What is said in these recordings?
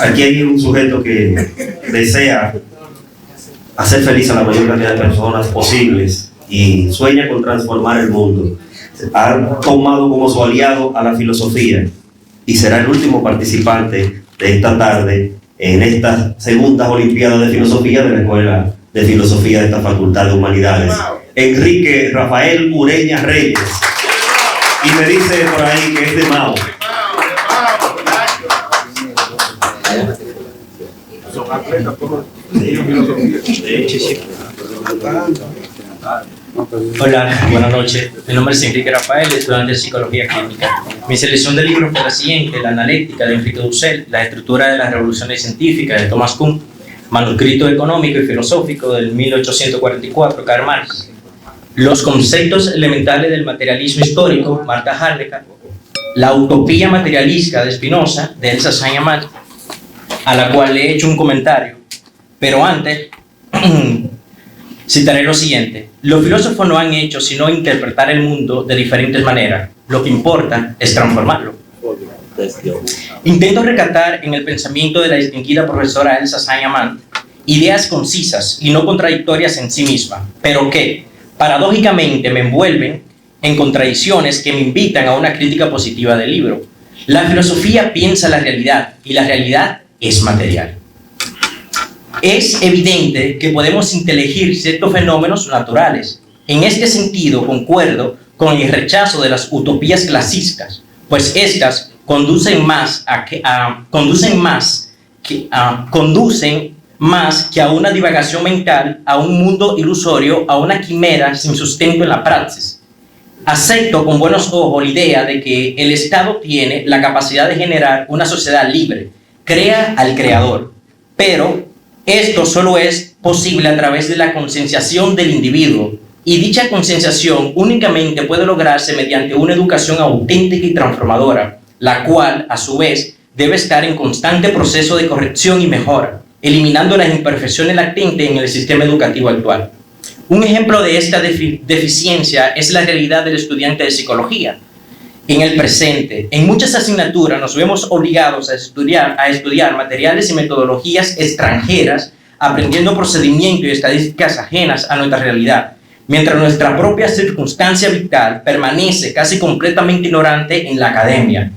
Aquí hay un sujeto que desea hacer feliz a la mayor cantidad de personas posibles y sueña con transformar el mundo. Ha tomado como su aliado a la filosofía y será el último participante de esta tarde en estas segundas Olimpiadas de Filosofía de la Escuela de Filosofía de esta Facultad de Humanidades. Enrique Rafael Ureña Reyes. Y me dice por ahí que es de Mao. Hola, buenas noches. Mi nombre es Enrique Rafael, estudiante de Psicología Clínica. Mi selección de libros fue la siguiente: La Analéctica de Enrique Dussel, La Estructura de las Revoluciones Científicas de Thomas Kuhn, Manuscrito Económico y Filosófico del 1844, Karl Marx, Los Conceptos Elementales del Materialismo Histórico, Marta Harnecker, La Utopía Materialista de Spinoza, de Elsa Saint-Amand, a la cual le he hecho un comentario. Pero antes, citaré lo siguiente: los filósofos no han hecho sino interpretar el mundo de diferentes maneras. Lo que importa es transformarlo. Intento rescatar en el pensamiento de la distinguida profesora Elsa Saint-Amand ideas concisas y no contradictorias en sí mismas, pero que, paradójicamente, me envuelven en contradicciones que me invitan a una crítica positiva del libro. La filosofía piensa la realidad y la realidad es material. Es evidente que podemos inteligir ciertos fenómenos naturales. En este sentido, concuerdo con el rechazo de las utopías clasistas, pues estas conducen más que a una divagación mental, a un mundo ilusorio, a una quimera sin sustento en la praxis. Acepto con buenos ojos la idea de que el Estado tiene la capacidad de generar una sociedad libre, crea al creador, pero esto solo es posible a través de la concienciación del individuo, y dicha concienciación únicamente puede lograrse mediante una educación auténtica y transformadora, la cual, a su vez, debe estar en constante proceso de corrección y mejora, eliminando las imperfecciones latentes en el sistema educativo actual. Un ejemplo de esta deficiencia es la realidad del estudiante de psicología. En el presente, en muchas asignaturas nos vemos obligados a estudiar materiales y metodologías extranjeras, aprendiendo procedimientos y estadísticas ajenas a nuestra realidad, mientras nuestra propia circunstancia vital permanece casi completamente ignorante en la academia.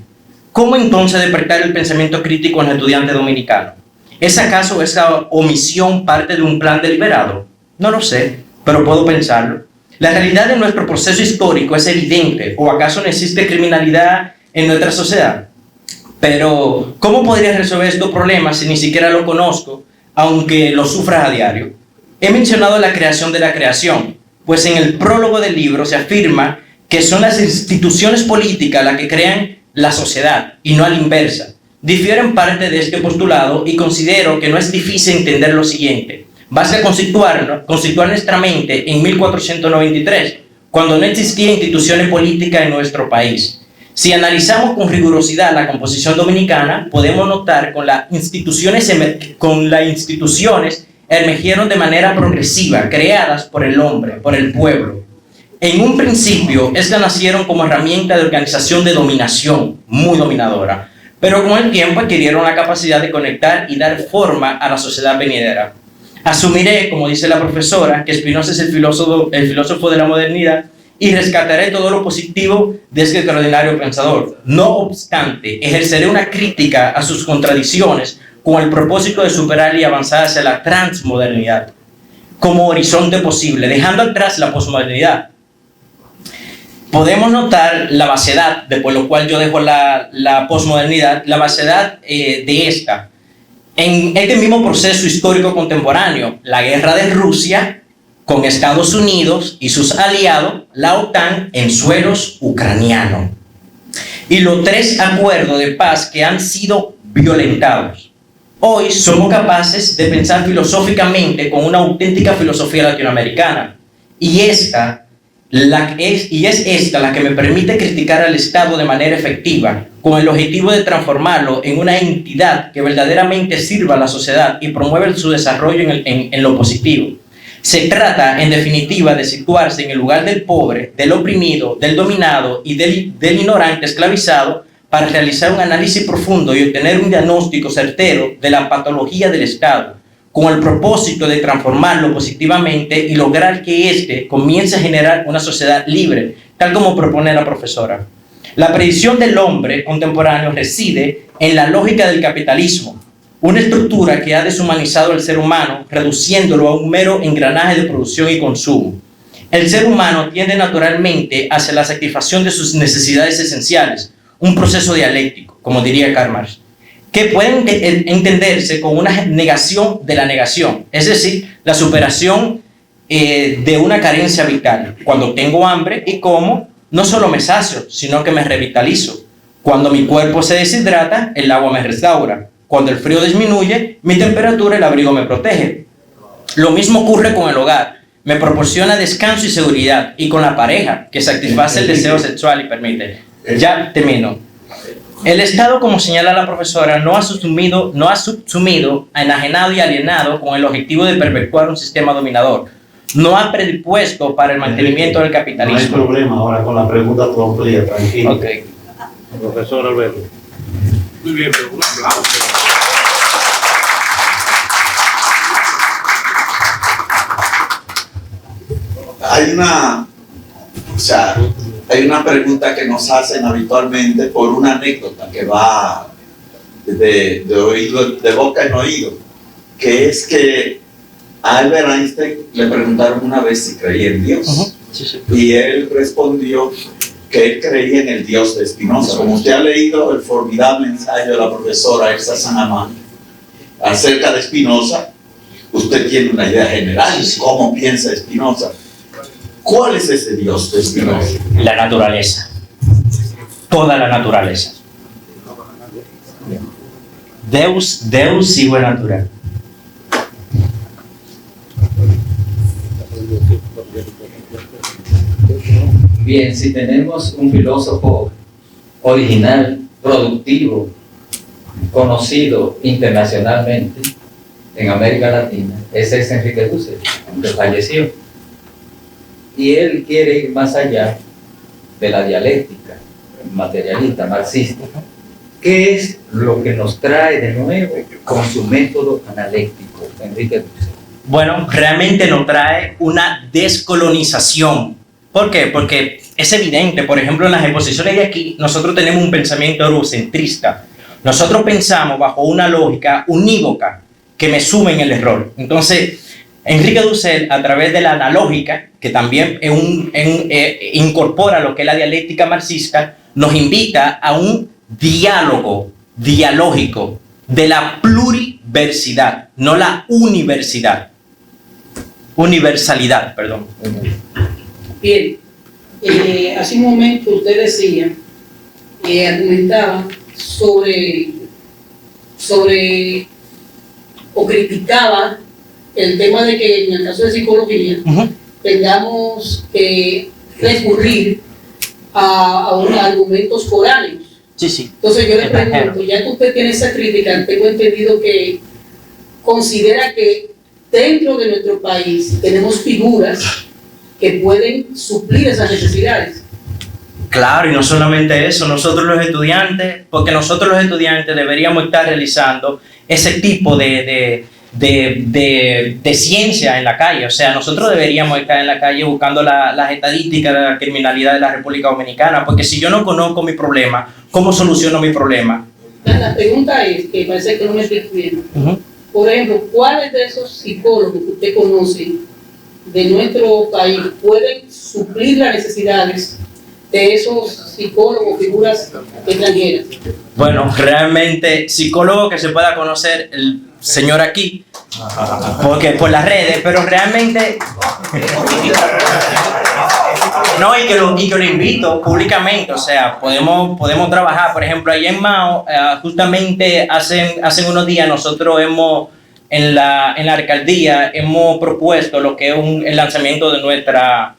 ¿Cómo entonces despertar el pensamiento crítico en el estudiante dominicano? ¿Es acaso esa omisión parte de un plan deliberado? No lo sé, pero puedo pensarlo. La realidad de nuestro proceso histórico es evidente, ¿o acaso no existe criminalidad en nuestra sociedad? Pero, ¿cómo podría resolver estos problemas si ni siquiera lo conozco, aunque lo sufra a diario? He mencionado la creación de la creación, pues en el prólogo del libro se afirma que son las instituciones políticas las que crean la sociedad, y no a la inversa. Difiero en parte de este postulado y considero que no es difícil entender lo siguiente. Basta constituir nuestra mente en 1493, cuando no existía instituciones políticas en nuestro país. Si analizamos con rigurosidad la composición dominicana, podemos notar que las instituciones emergieron de manera progresiva, creadas por el hombre, por el pueblo. En un principio, estas nacieron como herramienta de organización de dominación, muy dominadora, pero con el tiempo adquirieron la capacidad de conectar y dar forma a la sociedad venidera. Asumiré, como dice la profesora, que Spinoza es el filósofo de la modernidad, y rescataré todo lo positivo de este extraordinario pensador. No obstante, ejerceré una crítica a sus contradicciones con el propósito de superar y avanzar hacia la transmodernidad como horizonte posible, dejando atrás la posmodernidad. Podemos notar la vaciedad, por lo cual yo dejo la posmodernidad, la vaciedad de esta. En este mismo proceso histórico contemporáneo, la guerra de Rusia con Estados Unidos y sus aliados, la OTAN, en suelos ucranianos, y los 3 acuerdos de paz que han sido violentados. Hoy somos capaces de pensar filosóficamente con una auténtica filosofía latinoamericana, y es esta la que me permite criticar al Estado de manera efectiva, con el objetivo de transformarlo en una entidad que verdaderamente sirva a la sociedad y promueva su desarrollo en lo positivo. Se trata, en definitiva, de situarse en el lugar del pobre, del oprimido, del dominado y del ignorante esclavizado, para realizar un análisis profundo y obtener un diagnóstico certero de la patología del Estado, con el propósito de transformarlo positivamente y lograr que éste comience a generar una sociedad libre, tal como propone la profesora. La predicción del hombre contemporáneo reside en la lógica del capitalismo, una estructura que ha deshumanizado al ser humano, reduciéndolo a un mero engranaje de producción y consumo. El ser humano tiende naturalmente hacia la satisfacción de sus necesidades esenciales, un proceso dialéctico, como diría Karl Marx, que puede entenderse como una negación de la negación, es decir, la superación de una carencia vital. Cuando tengo hambre y como, no solo me sacio, sino que me revitalizo. Cuando mi cuerpo se deshidrata, el agua me restaura. Cuando el frío disminuye, mi temperatura, el abrigo me protege. Lo mismo ocurre con el hogar. Me proporciona descanso y seguridad, y con la pareja, que satisface el deseo sexual y permite. Ya termino. El Estado, como señala la profesora, no ha subsumido, enajenado y alienado con el objetivo de perpetuar un sistema dominador. No ha predispuesto para el mantenimiento del capitalismo. No hay problema, ahora con la pregunta tú amplía, tranquilo. Okay. Profesor Alberto. Muy bien, pero un aplauso. Hay una pregunta que nos hacen habitualmente por una anécdota que va de boca en oído, que es que a Albert Einstein le preguntaron una vez si creía en Dios. Sí, sí. Y él respondió que él creía en el Dios de Spinoza. Como usted ha leído el formidable ensayo de la profesora Elsa Sanamán acerca de Spinoza, usted tiene una idea general de cómo piensa Spinoza. ¿Cuál es ese Dios de Spinoza? La naturaleza. Toda la naturaleza. Deus sigue natural. Bien, si tenemos un filósofo original, productivo, conocido internacionalmente en América Latina, ese es Enrique Dussel, que falleció. Y él quiere ir más allá de la dialéctica materialista, marxista. ¿Qué es lo que nos trae de nuevo con su método analéctico, Enrique Dussel? Bueno, realmente nos trae una descolonización. ¿Por qué? Porque es evidente, por ejemplo, en las exposiciones de aquí, nosotros tenemos un pensamiento eurocentrista. Nosotros pensamos bajo una lógica unívoca que me sume en el error. Entonces, Enrique Dussel, a través de la analógica, que también incorpora lo que es la dialéctica marxista, nos invita a un diálogo dialógico de la pluriversidad, no la universalidad, perdón. Bien, hace un momento usted decía, argumentaba sobre o criticaba el tema de que en el caso de psicología tengamos que recurrir a unos argumentos foráneos. Sí, sí. Entonces yo le pregunto, ya que usted tiene esa crítica, tengo entendido que considera que dentro de nuestro país tenemos figuras que pueden suplir esas necesidades. Claro, y no solamente eso, nosotros los estudiantes, porque nosotros los estudiantes deberíamos estar realizando ese tipo de ciencia en la calle. O sea, nosotros deberíamos estar en la calle buscando las estadísticas de la criminalidad de la República Dominicana, porque si yo no conozco mi problema, ¿cómo soluciono mi problema? La pregunta es, que parece que no me estoy viendo. Por ejemplo, ¿cuáles de esos psicólogos que usted conoce de nuestro país pueden suplir las necesidades de esos psicólogos, figuras extranjeras? Bueno, realmente psicólogo que se pueda conocer el señor aquí, porque por las redes, pero realmente no, y que lo invito públicamente. O sea, podemos trabajar. Por ejemplo, allá en Mao, justamente hace unos días nosotros en la alcaldía hemos propuesto lo que es el lanzamiento de nuestra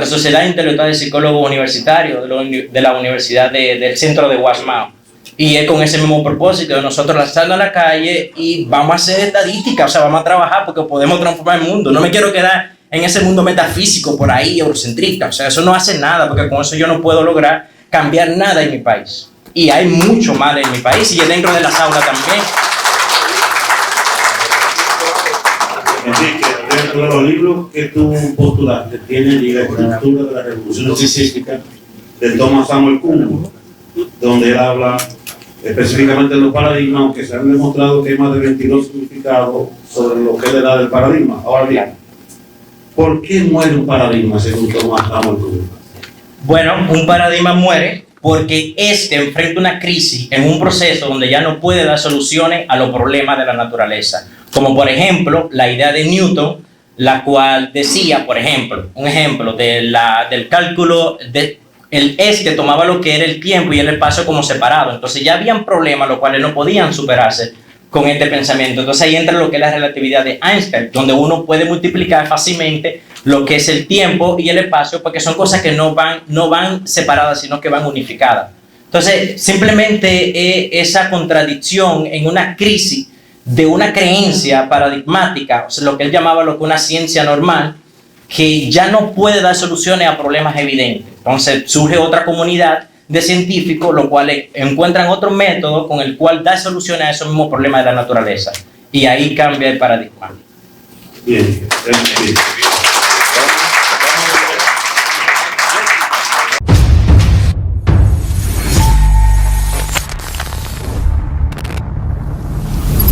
Sociedad Intelectual de Psicólogos Universitarios de la Universidad del Centro de Guasmao. Y es con ese mismo propósito de nosotros lanzarnos a la calle y vamos a hacer estadística, o sea, vamos a trabajar porque podemos transformar el mundo. No me quiero quedar en ese mundo metafísico por ahí, eurocentrista. O sea, eso no hace nada, porque con eso yo no puedo lograr cambiar nada en mi país. y hay mucho mal en mi país y dentro de las aulas también. Enrique, dentro de los libros que tú postulaste, tiene la estructura de la revolución científica de Thomas Samuel Kuhn, donde él habla específicamente de los paradigmas, aunque se han demostrado que hay más de 22 significados sobre lo que es la edad del paradigma. Ahora bien, ¿por qué muere un paradigma según Thomas Samuel Kuhn? Bueno, un paradigma muere porque enfrenta una crisis en un proceso donde ya no puede dar soluciones a los problemas de la naturaleza. Como por ejemplo, la idea de Newton, la cual decía, por ejemplo, un ejemplo del cálculo tomaba lo que era el tiempo y el espacio como separado. Entonces ya habían problemas los cuales no podían superarse con este pensamiento. Entonces ahí entra lo que es la relatividad de Einstein, donde uno puede multiplicar fácilmente lo que es el tiempo y el espacio, porque son cosas que no van separadas, sino que van unificadas. Entonces, simplemente esa contradicción en una crisis de una creencia paradigmática, o sea, lo que él llamaba una ciencia normal, que ya no puede dar soluciones a problemas evidentes. Entonces, surge otra comunidad de científicos, los cuales encuentran otro método con el cual da soluciones a esos mismos problemas de la naturaleza. Y ahí cambia el paradigma. Bien, bien.